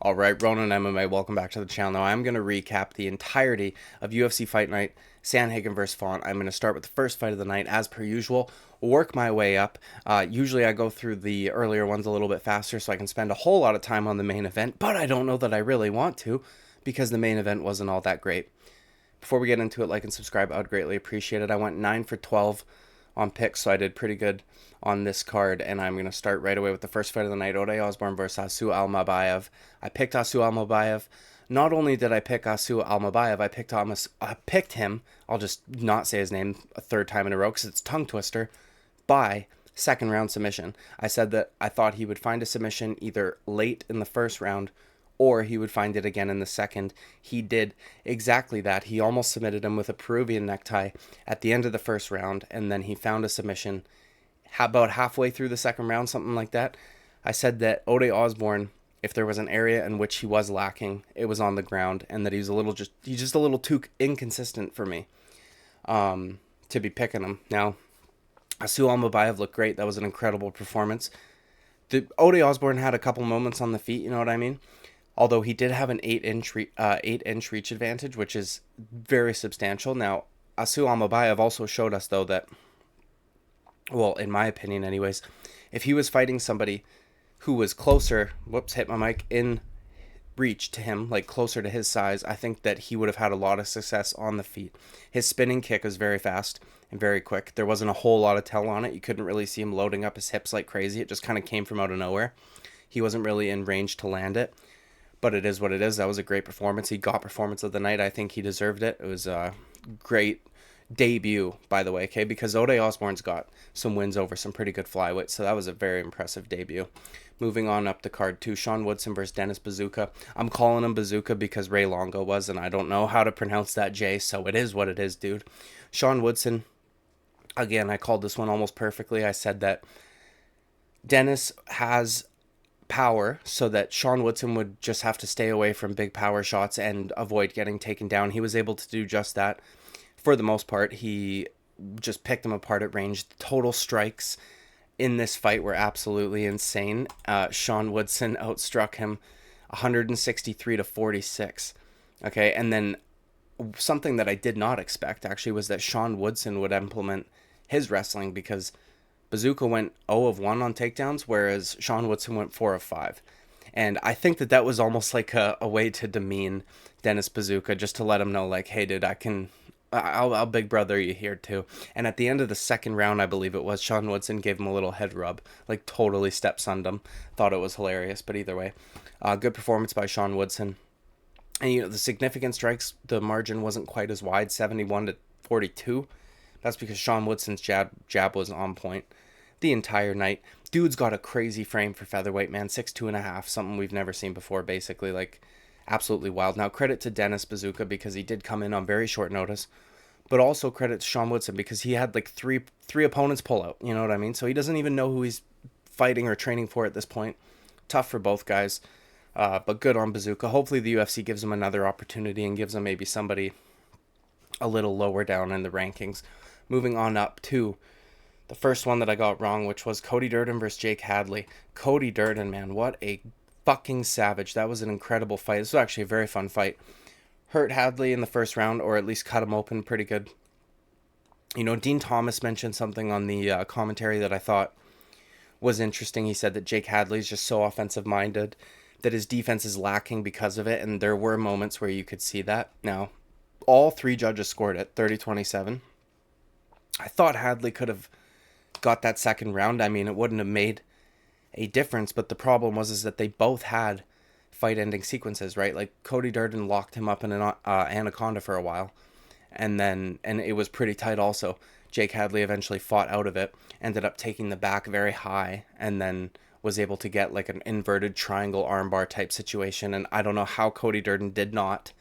Alright, Ronan MMA, welcome back to the channel. Now I'm going to recap the entirety of UFC Fight Night Sandhagen vs. Font. I'm going to start with the first fight of the night as per usual, work my way up. Usually I go through the earlier ones a little bit faster so I can spend a whole lot of time on the main event, but I don't know that I really want to because the main event wasn't all that great. Before we get into it, like and subscribe, I would greatly appreciate it. I went 9 for 12 on picks, so I did pretty good on this card, and I'm going to start right away with the first fight of the night, OUSBOURNE versus ALMABAYEV. I picked ALMABAYEV. Not only did I pick ALMABAYEV, I picked him, I'll just not say his name a third time in a row because it's a tongue twister, by second round submission. I said that I thought he would find a submission either late in the first round or he would find it again in the second. He did exactly that. He almost submitted him with a Peruvian necktie at the end of the first round, and then he found a submission about halfway through the second round, something like that. I said that OUSBOURNE, if there was an area in which he was lacking, it was on the ground, and that he's just a little too inconsistent for me to be picking him. Now, ALMABAYEV looked great. That was an incredible performance. The OUSBOURNE had a couple moments on the feet, you know what I mean? Although he did have an 8-inch reach advantage, which is very substantial. Now, ALMABAYEV also showed us, though, that, well, in my opinion anyways, if he was fighting somebody who was closer, hit my mic, in reach to him, like closer to his size, I think that he would have had a lot of success on the feet. His spinning kick was very fast and very quick. There wasn't a whole lot of tell on it. You couldn't really see him loading up his hips like crazy. It just kind of came from out of nowhere. He wasn't really in range to land it. But it is what it is. That was a great performance. He got performance of the night. I think he deserved it. It was a great debut, by the way, okay? Because OUSBOURNE's got some wins over some pretty good flyweights, so that was a very impressive debut. Moving on up the card to Sean Woodson versus Dennis BAZOOKA. I'm calling him BAZOOKA because Ray Longo was, and I don't know how to pronounce that J, so it is what it is, dude. Sean Woodson, again, I called this one almost perfectly. I said that Dennis has power so that Sean Woodson would just have to stay away from big power shots and avoid getting taken down. He was able to do just that for the most part. He just picked him apart at range. The total strikes in this fight were absolutely insane. Sean Woodson outstruck him 163 to 46. Okay, and then something that I did not expect actually was that Sean Woodson would implement his wrestling, because BAZOOKA went 0 of 1 on takedowns, whereas Sean Woodson went 4 of 5. And I think that that was almost like a way to demean Dennis BAZOOKA, just to let him know, like, hey, dude, I'll big brother you here too. And at the end of the second round, I believe it was, Sean Woodson gave him a little head rub, like totally stepsonned him. Thought it was hilarious, but either way, good performance by Sean Woodson. And, you know, the significant strikes, the margin wasn't quite as wide, 71 to 42. That's because Sean Woodson's jab was on point the entire night. Dude's got a crazy frame for featherweight, man. 6'2.5", something we've never seen before, basically. Like, absolutely wild. Now, credit to Dennis BAZOOKA because he did come in on very short notice. But also credit to Sean Woodson because he had like three opponents pull out. You know what I mean? So he doesn't even know who he's fighting or training for at this point. Tough for both guys. But good on BAZOOKA. Hopefully the UFC gives him another opportunity and gives him maybe somebody a little lower down in the rankings. Moving on up to the first one that I got wrong, which was Cody Durden versus Jake Hadley. Cody Durden, man, what a fucking savage. That was an incredible fight. This was actually a very fun fight. Hurt Hadley in the first round, or at least cut him open pretty good. You know, Dean Thomas mentioned something on the commentary that I thought was interesting. He said that Jake Hadley is just so offensive-minded that his defense is lacking because of it, and there were moments where you could see that. Now, all three judges scored it, 30-27. I thought Hadley could have got that second round. I mean, it wouldn't have made a difference, but the problem was that they both had fight-ending sequences, right? Like, Cody Durden locked him up in an anaconda for a while, and it was pretty tight also. Jake Hadley eventually fought out of it, ended up taking the back very high, and then was able to get like an inverted triangle armbar type situation, and I don't know how Cody Durden did not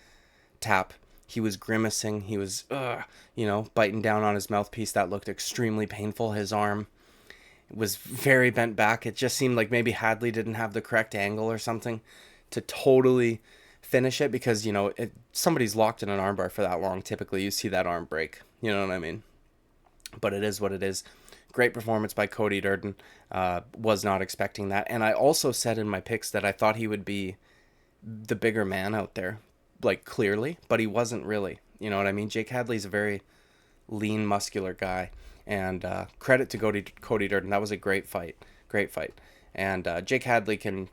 tap. He was grimacing. He was, biting down on his mouthpiece. That looked extremely painful. His arm was very bent back. It just seemed like maybe Hadley didn't have the correct angle or something to totally finish it, because, you know, somebody's locked in an armbar for that long, typically you see that arm break. You know what I mean? But it is what it is. Great performance by Cody Durden. Was not expecting that. And I also said in my picks that I thought he would be the bigger man out there, like, clearly, but he wasn't really. You know what I mean? Jake Hadley's a very lean, muscular guy. And credit to Cody Durden. That was a great fight. Great fight. And Jake Hadley can,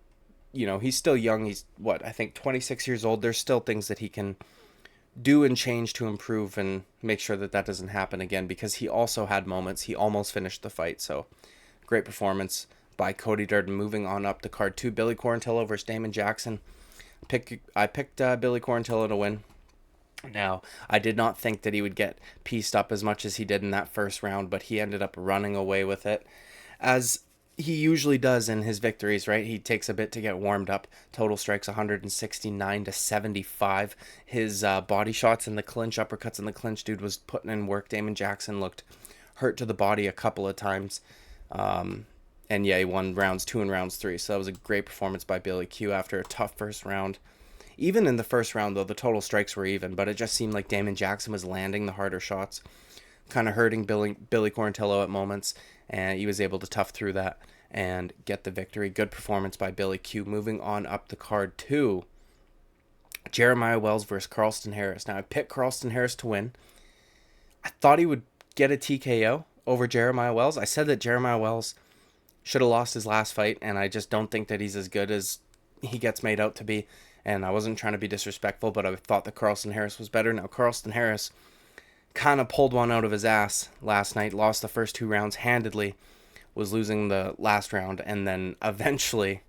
he's still young. He's, I think 26 years old. There's still things that he can do and change to improve and make sure that that doesn't happen again, because he also had moments. He almost finished the fight. So great performance by Cody Durden. Moving on up the card to Billy Quarantillo versus Damon Jackson. I picked Billy Quarantillo to win. Now, I did not think that he would get pieced up as much as he did in that first round, but he ended up running away with it, as he usually does in his victories, right? He takes a bit to get warmed up. Total strikes 169 to 75. His body shots in the clinch, uppercuts in the clinch, dude was putting in work. Damon Jackson looked hurt to the body a couple of times. And yeah, he won rounds 2 and rounds 3. So that was a great performance by Billy Q after a tough first round. Even in the first round, though, the total strikes were even, but it just seemed like Damon Jackson was landing the harder shots, kind of hurting Billy Quarantillo at moments, and he was able to tough through that and get the victory. Good performance by Billy Q. Moving on up the card to Jeremiah Wells versus Carlston Harris. Now, I picked Carlston Harris to win. I thought he would get a TKO over Jeremiah Wells. I said that Jeremiah Wells should have lost his last fight, and I just don't think that he's as good as he gets made out to be. And I wasn't trying to be disrespectful, but I thought that Carlston Harris was better. Now, Carlston Harris kind of pulled one out of his ass last night, lost the first 2 rounds handedly, was losing the last round, and then eventually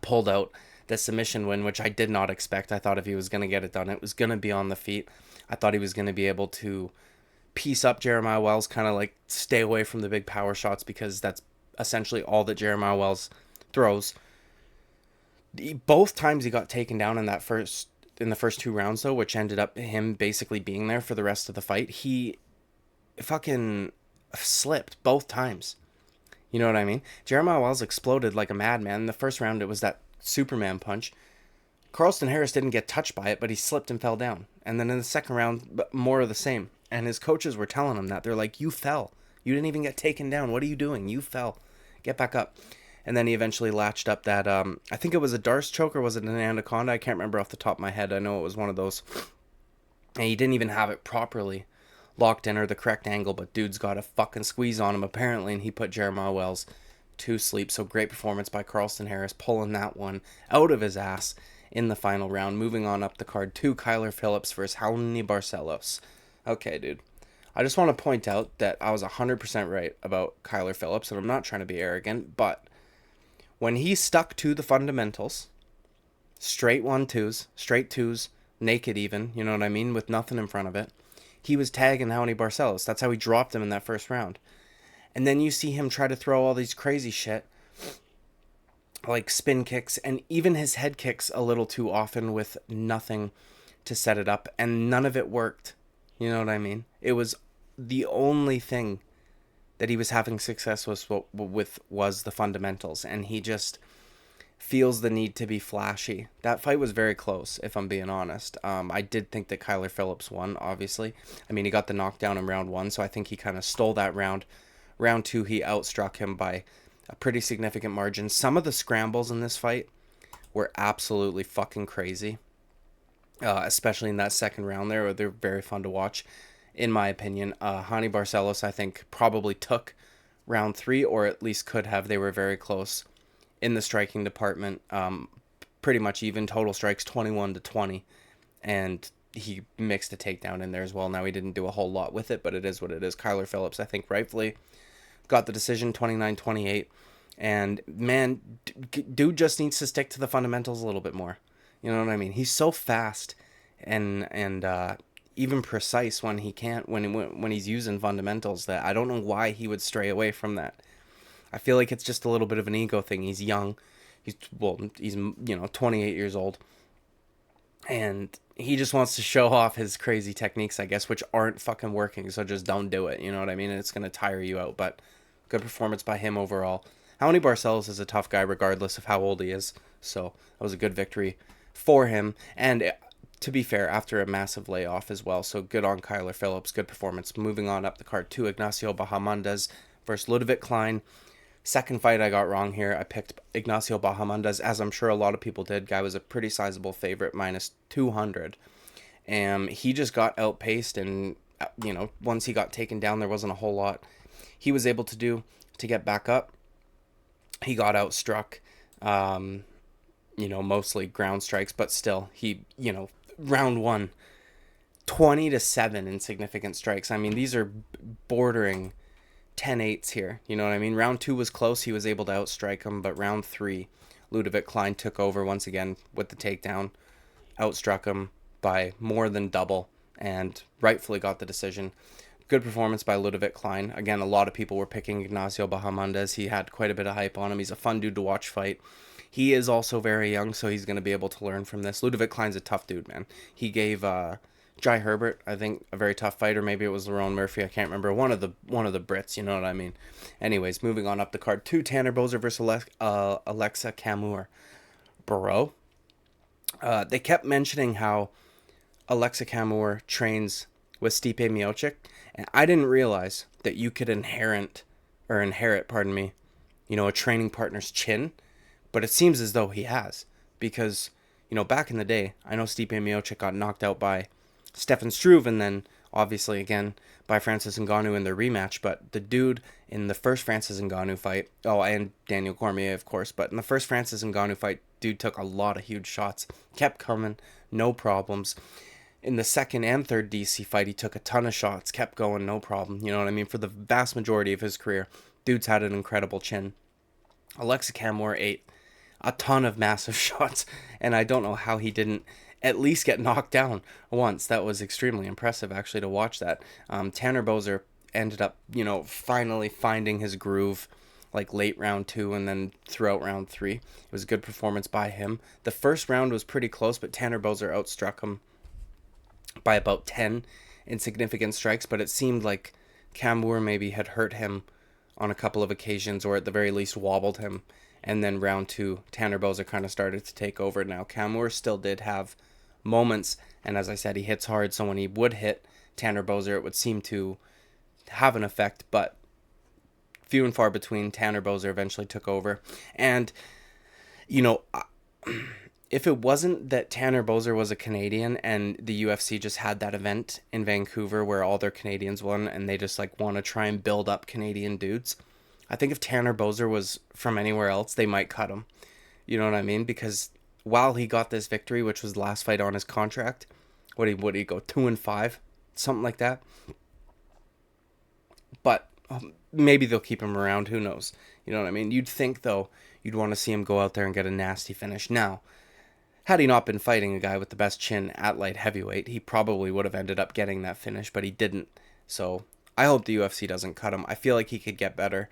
pulled out the submission win, which I did not expect. I thought if he was going to get it done, it was going to be on the feet. I thought he was going to be able to piece up Jeremiah Wells, kind of like stay away from the big power shots, because that's essentially all that Jeremiah Wells throws. Both times he got taken down in the first 2 rounds, though, which ended up him basically being there for the rest of the fight. He fucking slipped both times. You know what I mean? Jeremiah Wells exploded like a madman. In the first round, it was that Superman punch. Carlston Harris didn't get touched by it, but he slipped and fell down. And then in the second round, more of the same. And his coaches were telling him that. They're like, you fell. You didn't even get taken down. What are you doing? You fell. Get back up. And then he eventually latched up that, I think it was a Darce choke, or was it an Anaconda? I can't remember off the top of my head. I know it was one of those. And he didn't even have it properly locked in or the correct angle, but dude's got a fucking squeeze on him apparently, and he put Jeremiah Wells to sleep. So great performance by Carlston Harris, pulling that one out of his ass in the final round. Moving on up the card to Kyler Phillips versus HADLEY BARCELOS. Okay, dude. I just want to point out that I was 100% right about Kyler Phillips, and I'm not trying to be arrogant, but when he stuck to the fundamentals, straight 1-2s, straight 2s, naked even, you know what I mean, with nothing in front of it, he was tagging HADLEY BARCELOS. That's how he dropped him in that first round. And then you see him try to throw all these crazy shit, like spin kicks, and even his head kicks a little too often with nothing to set it up, and none of it worked. You know what I mean? It was the only thing that he was having success with was the fundamentals, and he just feels the need to be flashy. That fight was very close, if I'm being honest. I did think that Kyler Phillips won, obviously. I mean, he got the knockdown in round 1, so I think he kind of stole that round. Round 2, he outstruck him by a pretty significant margin. Some of the scrambles in this fight were absolutely fucking crazy, especially in that second round there. They're very fun to watch, in my opinion. HADLEY BARCELOS, I think, probably took round 3, or at least could have. They were very close in the striking department. Pretty much even. Total strikes 21-20, and he mixed a takedown in there as well. Now, he didn't do a whole lot with it, but it is what it is. Kyler Phillips, I think, rightfully got the decision, 29-28. And man, dude just needs to stick to the fundamentals a little bit more. You know what I mean? He's so fast and even precise when he can't, when he's using fundamentals, that I don't know why he would stray away from that. I feel like it's just a little bit of an ego thing. He's young. He's 28 years old. And he just wants to show off his crazy techniques, I guess, which aren't fucking working. So just don't do it. You know what I mean? And it's going to tire you out. But good performance by him overall. HADLEY BARCELOS is a tough guy regardless of how old he is. So that was a good victory for him. And to be fair, after a massive layoff as well. So good on Kyler Phillips. Good performance. Moving on up the card to Ignacio Bahamondes versus Ludovit Klein. Second fight I got wrong here. I picked Ignacio Bahamondes, as I'm sure a lot of people did. Guy was a pretty sizable favorite, minus 200. And he just got outpaced, and, you know, once he got taken down, there wasn't a whole lot he was able to do to get back up. He got outstruck, you know, mostly ground strikes, but still, he, you know, round one, 20-7 in significant strikes. I mean, these are bordering 10-8s here. You know what I mean? Round two was close. He was able to outstrike him, but round three, Ludovic Klein took over once again with the takedown, outstruck him by more than double, and rightfully got the decision. Good performance by Ludovic Klein. Again, a lot of people were picking Ignacio Bahamondes. He had quite a bit of hype on him. He's a fun dude to watch fight. He is also very young, so he's going to be able to learn from this. Ludovic Klein's a tough dude, man. He gave Jai Herbert, I think, a very tough fight, or maybe it was Lerone Murphy. I can't remember. One of the Brits, you know what I mean. Anyways, moving on up the card to Tanner Boser versus Alexa CAMUR. Bro, they kept mentioning how Alexa CAMUR trains with Stipe Miocic, and I didn't realize that you could inherit, you know, a training partner's chin, but it seems as though he has, because, you know, back in the day, I know Stipe Miocic got knocked out by Stefan Struve, and then obviously again by Francis Ngannou in their rematch, but the dude in the first Francis Ngannou fight, oh, and Daniel Cormier, of course, but in the first Francis Ngannou fight, dude took a lot of huge shots, kept coming, no problems. In the second and third DC fight, he took a ton of shots, kept going, no problem. You know what I mean? For the vast majority of his career, dude's had an incredible chin. Alexa CAMUR ate a ton of massive shots, and I don't know how he didn't at least get knocked down once. That was extremely impressive, actually, to watch that. Tanner Boser ended up, you know, finally finding his groove, like late round two and then throughout round three. It was a good performance by him. The first round was pretty close, but Tanner Boser outstruck him by about 10 in significant strikes, but it seemed like CAMUR maybe had hurt him on a couple of occasions, or at the very least wobbled him, and then round two, Tanner Boser kind of started to take over. Now, CAMUR still did have moments, and as I said, he hits hard, so when he would hit Tanner Boser, it would seem to have an effect, but few and far between. Tanner Boser eventually took over, and, you know, if it wasn't that Tanner Boser was a Canadian and the UFC just had that event in Vancouver where all their Canadians won and they just like want to try and build up Canadian dudes, I think if Tanner Boser was from anywhere else, they might cut him. You know what I mean? Because while he got this victory, which was the last fight on his contract, would he go 2-5? Something like that. But maybe they'll keep him around. Who knows? You know what I mean? You'd think, though, you'd want to see him go out there and get a nasty finish. Now, had he not been fighting a guy with the best chin at light heavyweight, he probably would have ended up getting that finish, but he didn't. So I hope the UFC doesn't cut him. I feel like he could get better.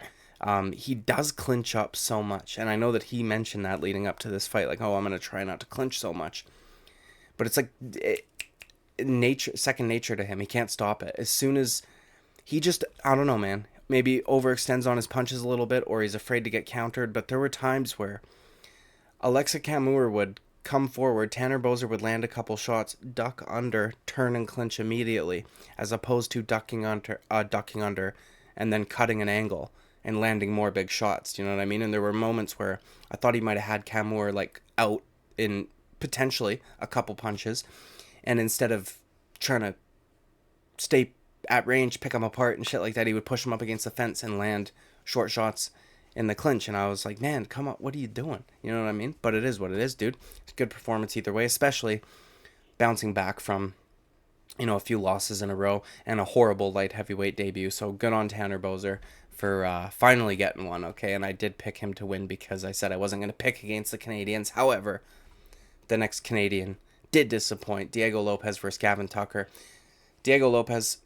He does clinch up so much, and I know that he mentioned that leading up to this fight, like, oh, I'm going to try not to clinch so much. But it's like second nature to him. He can't stop it. As soon as he just, I don't know, man, maybe overextends on his punches a little bit, or he's afraid to get countered, but there were times where Alexa CAMUR would come forward, Tanner Boser would land a couple shots, duck under, turn and clinch immediately, as opposed to ducking under, and then cutting an angle and landing more big shots. Do you know what I mean? And there were moments where I thought he might have had CAMUR like out in potentially a couple punches, and instead of trying to stay at range, pick him apart and shit like that, he would push him up against the fence and land short shots in the clinch. And I was like, man, come on, what are you doing? You know what I mean? But it is what it is, dude. It's a good performance either way, especially bouncing back from, you know, a few losses in a row and a horrible light heavyweight debut. So good on Tanner Boser for finally getting one, okay? And I did pick him to win because I said I wasn't going to pick against the Canadians. However, the next Canadian did disappoint. Diego Lopes versus Gavin Tucker. Diego Lopes,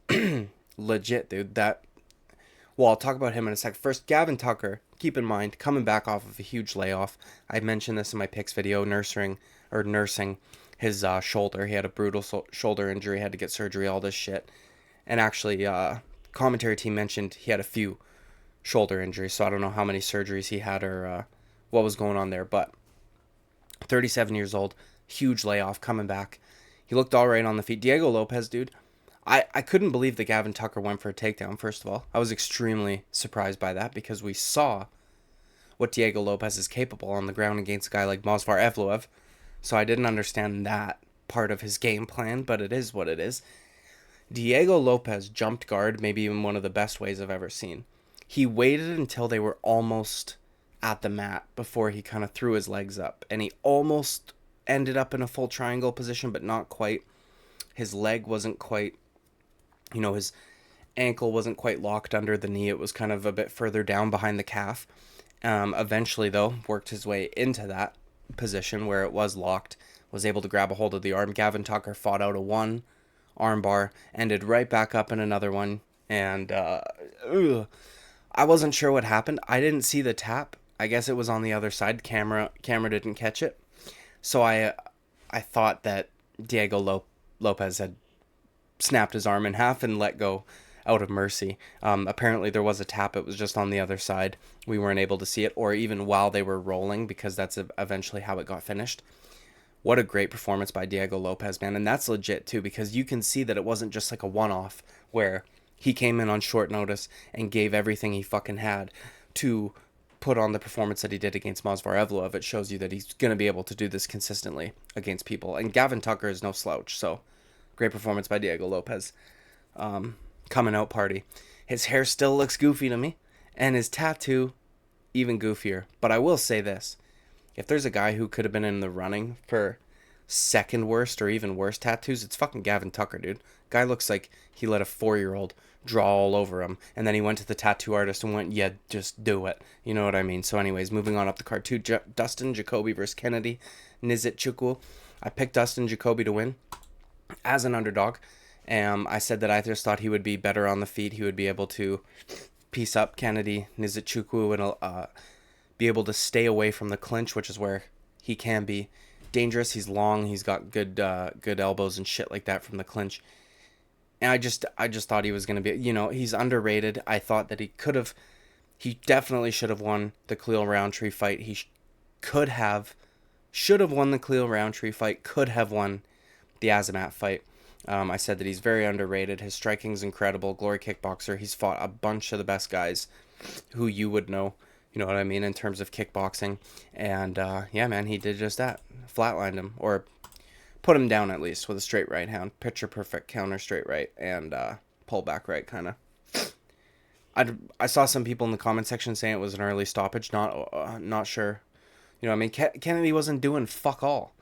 legit, dude. Well, I'll talk about him in a sec. First, Gavin Tucker, keep in mind, coming back off of a huge layoff. I mentioned this in my picks video, nursing his shoulder. He had a brutal shoulder injury, had to get surgery, all this shit. And actually, commentary team mentioned he had a few shoulder injuries, so I don't know how many surgeries he had or what was going on there. But 37 years old, huge layoff, coming back. He looked all right on the feet. Diego Lopes, dude, I couldn't believe that Gavin Tucker went for a takedown, first of all. I was extremely surprised by that because we saw what Diego Lopes is capable on the ground against a guy like Movsar Evloev. So I didn't understand that part of his game plan, but it is what it is. Diego Lopes jumped guard maybe in one of the best ways I've ever seen. He waited until they were almost at the mat before he kind of threw his legs up, and he almost ended up in a full triangle position, but not quite. His leg wasn't quite, his ankle wasn't quite locked under the knee. It was kind of a bit further down behind the calf. Eventually, though, worked his way into that position where it was locked, was able to grab a hold of the arm. Gavin Tucker fought out a one armbar, ended right back up in another one, and I wasn't sure what happened. I didn't see the tap. I guess it was on the other side. Camera didn't catch it. So I thought that Diego Lopes had snapped his arm in half and let go out of mercy. Apparently there was a tap. It was just on the other side. We weren't able to see it, or even while they were rolling, because that's eventually how it got finished. What a great performance by Diego Lopes, man. And that's legit too, because you can see that it wasn't just like a one-off where he came in on short notice and gave everything he fucking had to put on the performance that he did against Movsar Evloev. It shows you that he's going to be able to do this consistently against people. And Gavin Tucker is no slouch, so great performance by Diego Lopes. Coming out party. His hair still looks goofy to me, and his tattoo even goofier. But I will say this. If there's a guy who could have been in the running for second worst or even worse tattoos, it's fucking Gavin Tucker, dude. Guy looks like he let a 4-year-old draw all over him, and then he went to the tattoo artist and went, yeah, just do it. You know what I mean? So anyways, moving on up the card, Dustin Jacoby versus Kennedy NZECHUKWU. I picked Dustin Jacoby to win as an underdog. I said that I just thought he would be better on the feet. He would be able to piece up Kennedy NZECHUKWU and be able to stay away from the clinch, which is where he can be dangerous. He's long. He's got good elbows and shit like that from the clinch. And I just thought he was going to be, he's underrated. I thought that he definitely should have won the Khalil Roundtree fight. He should have won the Khalil Roundtree fight, could have won the Azamat fight. I said that he's very underrated. His striking's incredible. Glory kickboxer. He's fought a bunch of the best guys who you would know. You know what I mean, in terms of kickboxing. And, yeah, man, he did just that. Flatlined him, or put him down at least with a straight right hand. Picture perfect counter straight right and pull back right, kind of. I saw some people in the comment section saying it was an early stoppage. Not sure. You know what I mean? Kennedy wasn't doing fuck all.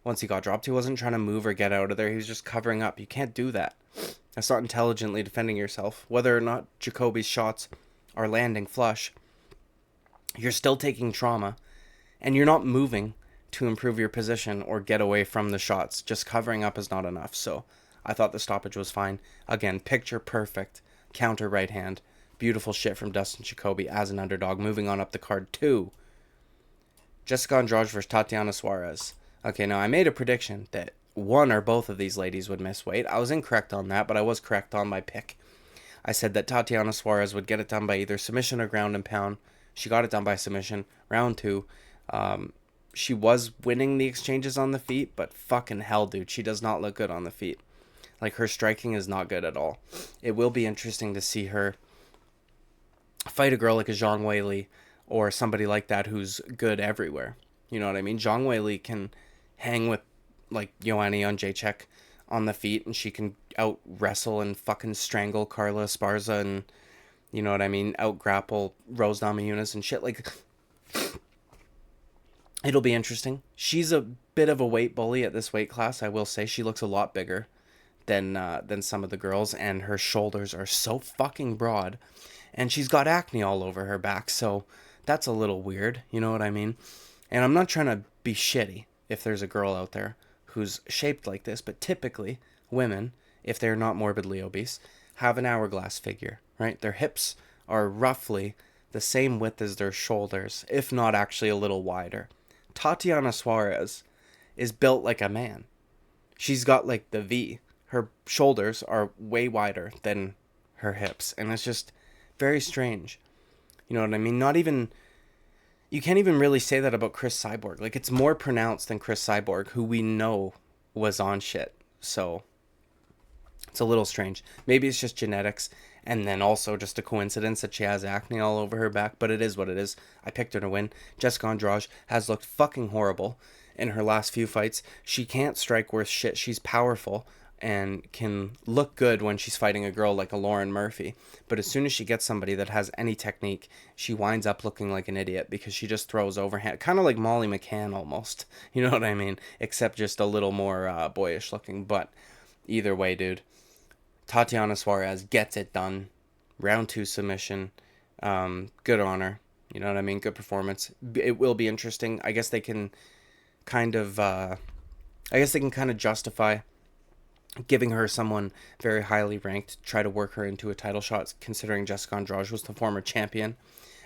Once he got dropped, he wasn't trying to move or get out of there. He was just covering up. You can't do that. That's not intelligently defending yourself. Whether or not Jacoby's shots are landing flush, you're still taking trauma, and you're not moving to improve your position or get away from the shots. Just covering up is not enough. So I thought the stoppage was fine. Again, picture perfect counter right hand. Beautiful shit from Dustin Jacoby as an underdog. Moving on up the card, 2. Jessica Andrade versus Tatiana Suarez. Okay, now I made a prediction that one or both of these ladies would miss weight. I was incorrect on that, but I was correct on my pick. I said that Tatiana Suarez would get it done by either submission or ground and pound. She got it done by submission. Round 2. She was winning the exchanges on the feet, but fucking hell, dude, she does not look good on the feet. Like, her striking is not good at all. It will be interesting to see her fight a girl like a Zhang Weili or somebody like that who's good everywhere. You know what I mean? Zhang Weili can hang with, like, Joanna Jędrzejczyk on the feet, and she can out wrestle and fucking strangle Carla Esparza and, you know what I mean, out grapple Rose Namajunas and shit. Like, it'll be interesting. She's a bit of a weight bully at this weight class, I will say. She looks a lot bigger than some of the girls, and her shoulders are so fucking broad, and she's got acne all over her back, so that's a little weird, you know what I mean? And I'm not trying to be shitty if there's a girl out there who's shaped like this, but typically women, if they're not morbidly obese, have an hourglass figure, right? Their hips are roughly the same width as their shoulders, if not actually a little wider. Tatiana Suarez is built like a man. She's got like the V. Her shoulders are way wider than her hips, and it's just very strange. You know what I mean? You can't even really say that about Chris Cyborg. Like, it's more pronounced than Chris Cyborg, who we know was on shit. So it's a little strange. Maybe it's just genetics, And then also just a coincidence that she has acne all over her back, but it is what it is. I picked her to win. Jessica Andrade has looked fucking horrible in her last few fights. She can't strike worth shit. She's powerful and can look good when she's fighting a girl like a Lauren Murphy. But as soon as she gets somebody that has any technique, she winds up looking like an idiot because she just throws overhand. Kind of like Molly McCann almost. You know what I mean? Except just a little more boyish looking. But either way, dude. Tatiana Suarez gets it done. Round 2 submission. Good on her. You know what I mean? Good performance. It will be interesting. I guess they can kind of justify giving her someone very highly ranked, try to work her into a title shot, considering Jessica Andrade was the former champion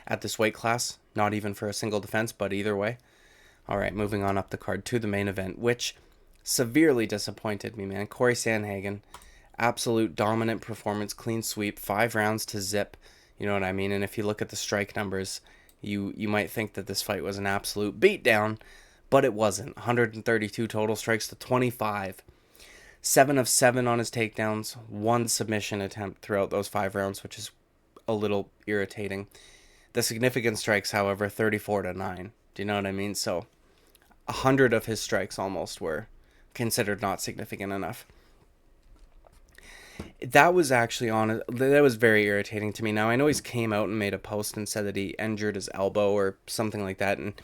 at this weight class. Not even for a single defense, but either way. All right, moving on up the card to the main event, which severely disappointed me, man. Corey Sandhagen, absolute dominant performance, clean sweep, 5 rounds to zip. You know what I mean? And if you look at the strike numbers, you might think that this fight was an absolute beatdown, but it wasn't. 132 total strikes to 25. 7 of 7 on his takedowns, 1 submission attempt throughout those 5 rounds, which is a little irritating. The significant strikes, however, 34 to 9. Do you know what I mean? So 100 of his strikes almost were considered not significant enough. That was very irritating to me. Now, I know he's came out and made a post and said that he injured his elbow or something like that, and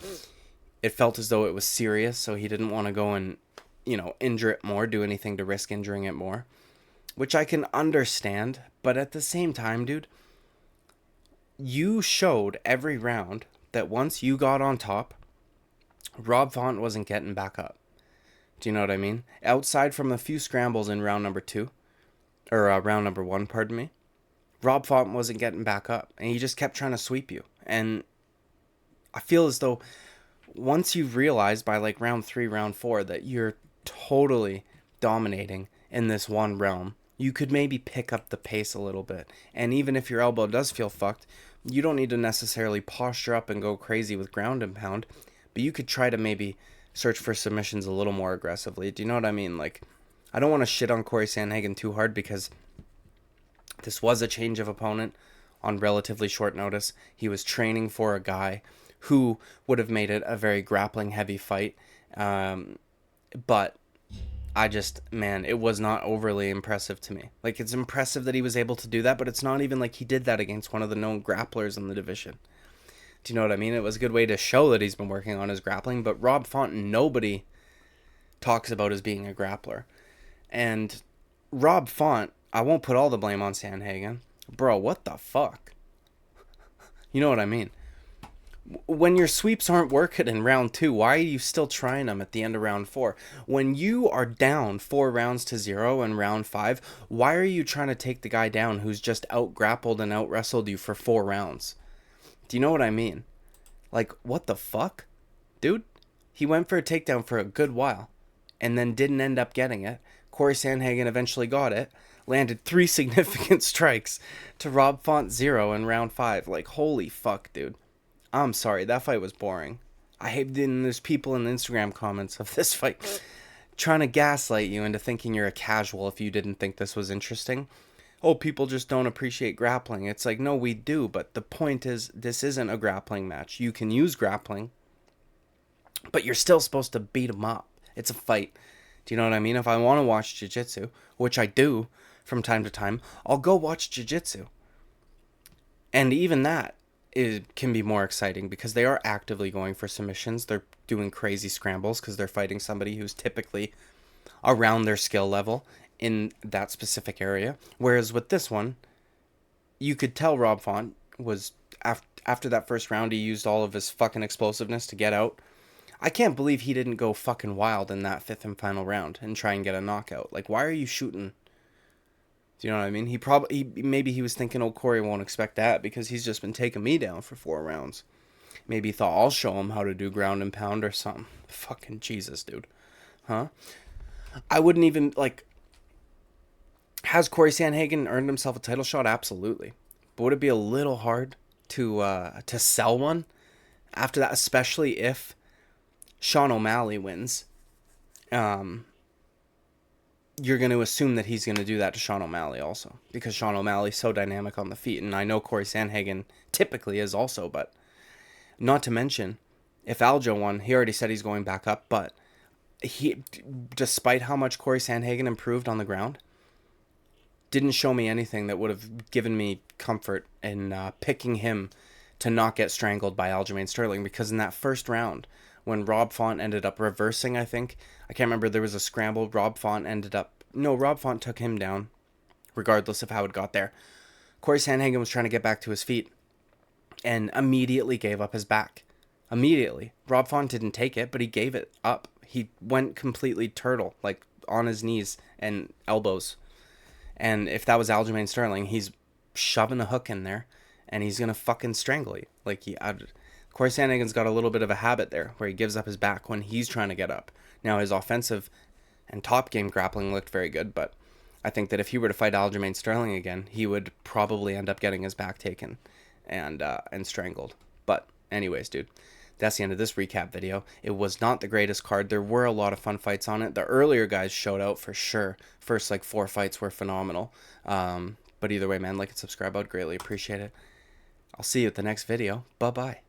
it felt as though it was serious, so he didn't want to go and, injure it more, do anything to risk injuring it more, which I can understand, but at the same time, dude, you showed every round that once you got on top, Rob Font wasn't getting back up. Do you know what I mean? Outside from a few scrambles in round number 1, pardon me, Rob Font wasn't getting back up, and he just kept trying to sweep you. And I feel as though once you've realized by like round 3, round 4 that you're totally dominating in this one realm, you could maybe pick up the pace a little bit. And even if your elbow does feel fucked, you don't need to necessarily posture up and go crazy with ground and pound, but you could try to maybe search for submissions a little more aggressively. Do you know what I mean? Like, I don't want to shit on Corey Sandhagen too hard because this was a change of opponent on relatively short notice. He was training for a guy who would have made it a very grappling heavy fight. But it was not overly impressive to me. Like, it's impressive that he was able to do that, but it's not even like he did that against one of the known grapplers in the division. Do you know what I mean? It was a good way to show that he's been working on his grappling, but Rob Font, nobody talks about as being a grappler. And Rob Font, I won't put all the blame on Sandhagen. Bro, what the fuck? You know what I mean? When your sweeps aren't working in round 2, why are you still trying them at the end of round 4? When you are down 4 rounds to 0 in round 5, why are you trying to take the guy down who's just out-grappled and out-wrestled you for 4 rounds? Do you know what I mean? Like, what the fuck? Dude, he went for a takedown for a good while and then didn't end up getting it. Corey Sandhagen eventually got it, landed 3 significant strikes to Rob Font 0 in round 5. Like, holy fuck, dude. I'm sorry, that fight was boring. I hate there's people in the Instagram comments of this fight trying to gaslight you into thinking you're a casual if you didn't think this was interesting. Oh, people just don't appreciate grappling. It's like, no, we do, but the point is, this isn't a grappling match. You can use grappling, but you're still supposed to beat them up. It's a fight. Do you know what I mean? If I want to watch jiu-jitsu, which I do from time to time, I'll go watch jiu-jitsu. And even that, it can be more exciting because they are actively going for submissions. They're doing crazy scrambles because they're fighting somebody who's typically around their skill level in that specific area. Whereas with this one, you could tell Rob Font was, after that first round, he used all of his fucking explosiveness to get out. I can't believe he didn't go fucking wild in that 5th and final round and try and get a knockout. Like, why are you shooting? Do you know what I mean? Maybe he was thinking, oh, Corey won't expect that because he's just been taking me down for 4 rounds. Maybe he thought I'll show him how to do ground and pound or something. Fucking Jesus, dude. Huh? I wouldn't even, like, has Corey Sandhagen earned himself a title shot? Absolutely. But would it be a little hard to sell one after that, especially if Sean O'Malley wins? you're going to assume that he's going to do that to Sean O'Malley also, because Sean O'Malley's so dynamic on the feet, and I know Corey Sandhagen typically is also, but not to mention, if Aljo won, he already said he's going back up, but he, despite how much Corey Sandhagen improved on the ground, didn't show me anything that would have given me comfort in picking him to not get strangled by Aljamain Sterling, because in that first round, when Rob Font ended up reversing, I think, I can't remember, there was a scramble, Rob Font took him down, regardless of how it got there. Corey Sandhagen was trying to get back to his feet, and immediately gave up his back. Immediately. Rob Font didn't take it, but he gave it up. He went completely turtle, like on his knees and elbows. And if that was Aljamain Sterling, he's shoving a hook in there, and he's going to fucking strangle you. Like, Corey Sandhagen's got a little bit of a habit there, where he gives up his back when he's trying to get up. Now, his offensive and top game grappling looked very good, but I think that if he were to fight Aljamain Sterling again, he would probably end up getting his back taken and strangled. But anyways, dude, that's the end of this recap video. It was not the greatest card. There were a lot of fun fights on it. The earlier guys showed out for sure. First, like, 4 fights were phenomenal. But either way, man, like and subscribe. I would greatly appreciate it. I'll see you at the next video. Bye-bye.